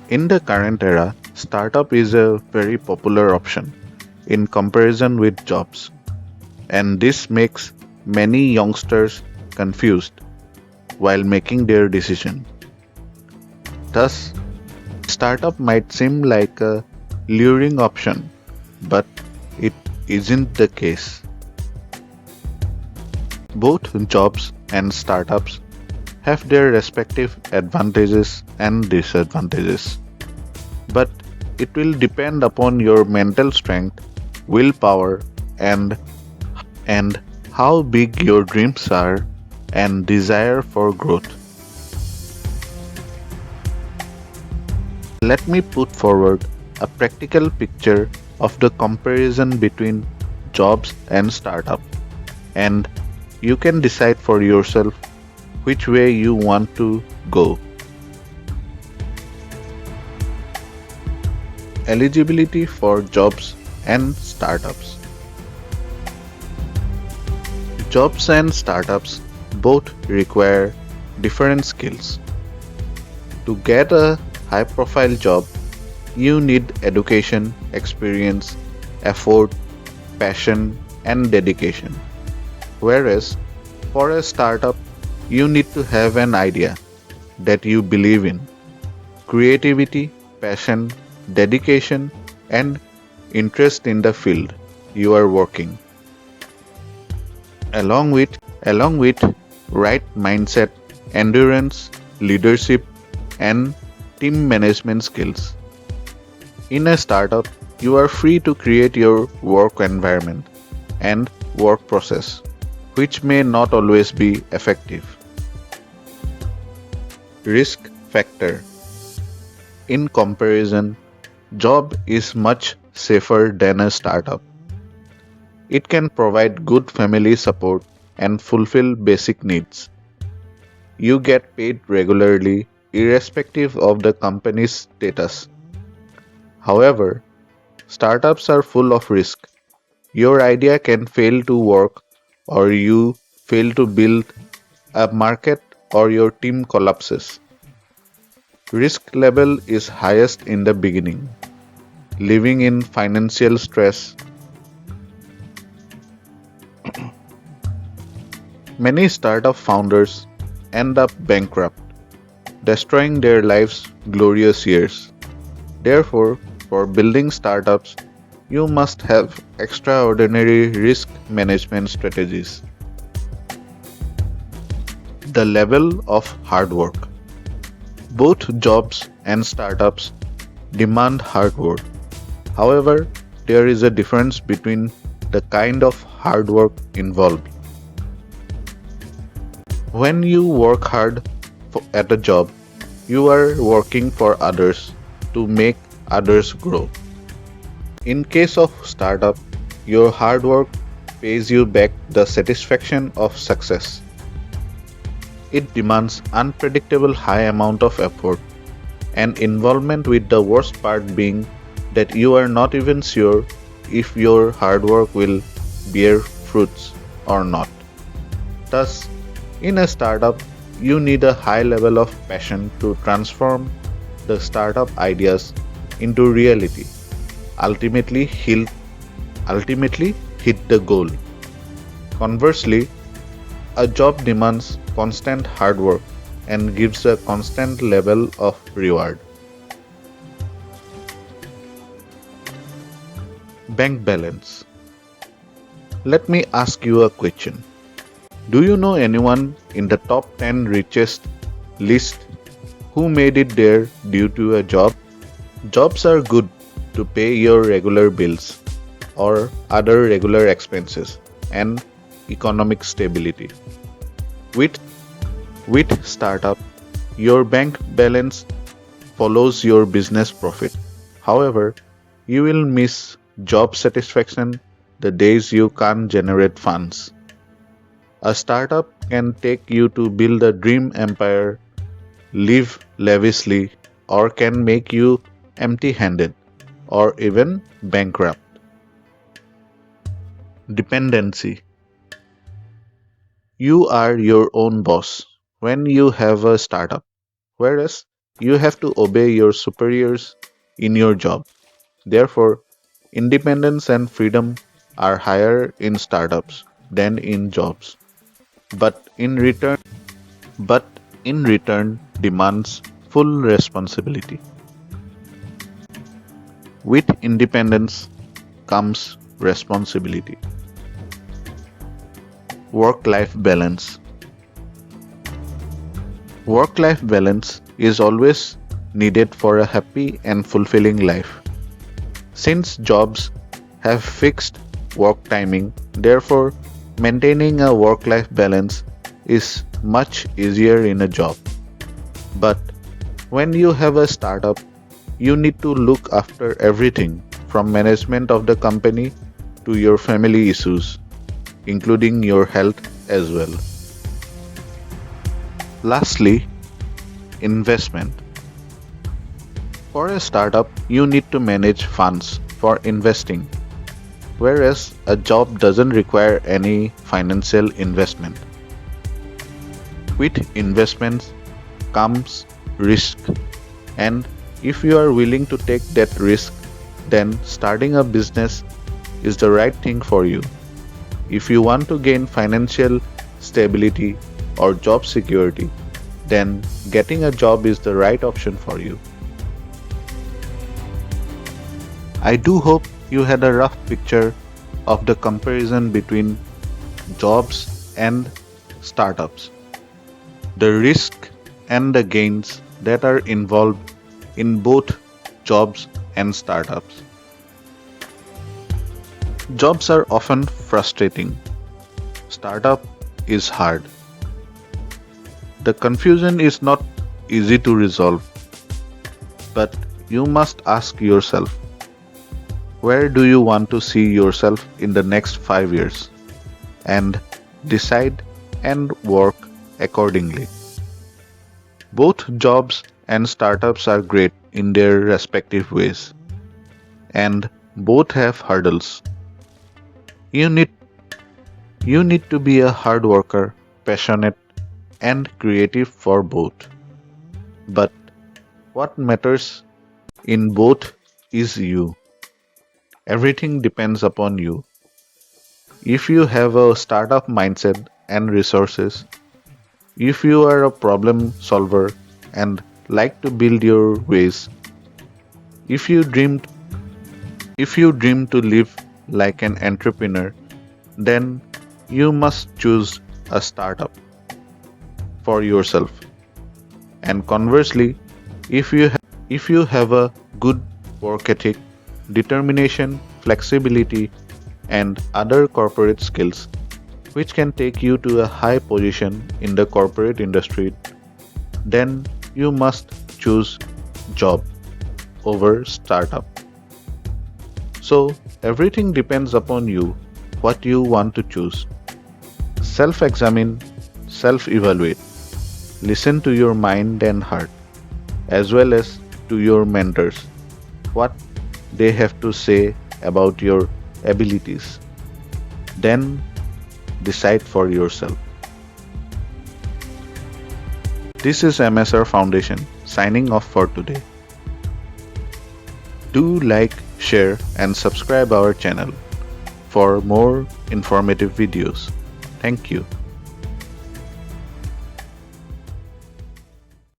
In the current era, startup is a very popular option in comparison with jobs, and this makes many youngsters confused while making their decision. Thus, startup might seem like a luring option, but it isn't the case. Both jobs and startups have their respective advantages and disadvantages. But it will depend upon your mental strength, willpower, and how big your dreams are and desire for growth. Let me put forward a practical picture of the comparison between jobs and startup, and you can decide for yourself which way you want to go. Eligibility for jobs and startups. Jobs and startups both require different skills. To get a high-profile job, you need education, experience, effort, passion, and dedication. Whereas for a startup, you need to have an idea that you believe in, creativity, passion, dedication, and interest in the field you are working. Along with right mindset, endurance, leadership, and team management skills. In a startup, you are free to create your work environment and work process, which may not always be effective. Risk factor. In comparison, job is much safer than a startup. It can provide good family support and fulfill basic needs. You get paid regularly irrespective of the company's status. However, startups are full of risk. Your idea can fail to work, or you fail to build a market, or your team collapses. Risk level is highest in the beginning, living in financial stress. Many startup founders end up bankrupt, destroying their life's glorious years. Therefore, for building startups, you must have extraordinary risk management strategies. The level of hard work. Both jobs and startups demand hard work. However, there is a difference between the kind of hard work involved. When you work hard at a job, you are working for others to make others grow. In case of startup, your hard work pays you back the satisfaction of success. It demands unpredictable high amount of effort and involvement, with the worst part being that you are not even sure if your hard work will bear fruits or not. Thus, in a startup, you need a high level of passion to transform the startup ideas into reality, ultimately hit the goal. Conversely, a job demands constant hard work and gives a constant level of reward. Bank balance. Let me ask you a question. Do you know anyone in the top 10 richest list who made it there due to a job? Jobs are good to pay your regular bills or other regular expenses and economic stability. With startup, your bank balance follows your business profit. However, you will miss job satisfaction the days you can't generate funds. A startup can take you to build a dream empire, live lavishly, or can make you empty-handed, or even bankrupt. Dependency. You are your own boss when you have a startup, whereas you have to obey your superiors in your job. Therefore, independence and freedom are higher in startups than in jobs, but in return demands full responsibility. With independence comes responsibility. Work-life balance. Work-life balance is always needed for a happy and fulfilling life. Since jobs have fixed work timing, therefore maintaining a work-life balance is much easier in a job. But when you have a startup, you need to look after everything from management of the company to your family issues, including your health as well. Lastly, investment. For a startup, you need to manage funds for investing, whereas a job doesn't require any financial investment. With investments comes risk, and if you are willing to take that risk, then starting a business is the right thing for you. If you want to gain financial stability or job security, then getting a job is the right option for you. I do hope you had a rough picture of the comparison between jobs and startups, the risk and the gains that are involved in both jobs and startups. Jobs are often frustrating. Startup is hard. The confusion is not easy to resolve, but you must ask yourself, where do you want to see yourself in the next 5 years? And decide and work accordingly. Both jobs and startups are great in their respective ways, and both have hurdles. You need to be a hard worker, passionate, and creative for both. But what matters in both is you. Everything depends upon you. If you have a startup mindset and resources, if you are a problem solver and like to build your ways, if you dream to live like an entrepreneur, then you must choose a startup for yourself. And conversely, if you have a good work ethic, determination, flexibility, and other corporate skills which can take you to a high position in the corporate industry, then you must choose job over startup. So everything depends upon you, what you want to choose. Self-examine, self-evaluate. Listen to your mind and heart, as well as to your mentors, what they have to say about your abilities. Then decide for yourself. This is MSR Foundation signing off for today. Do like, share, and subscribe our channel for more informative videos. Thank you.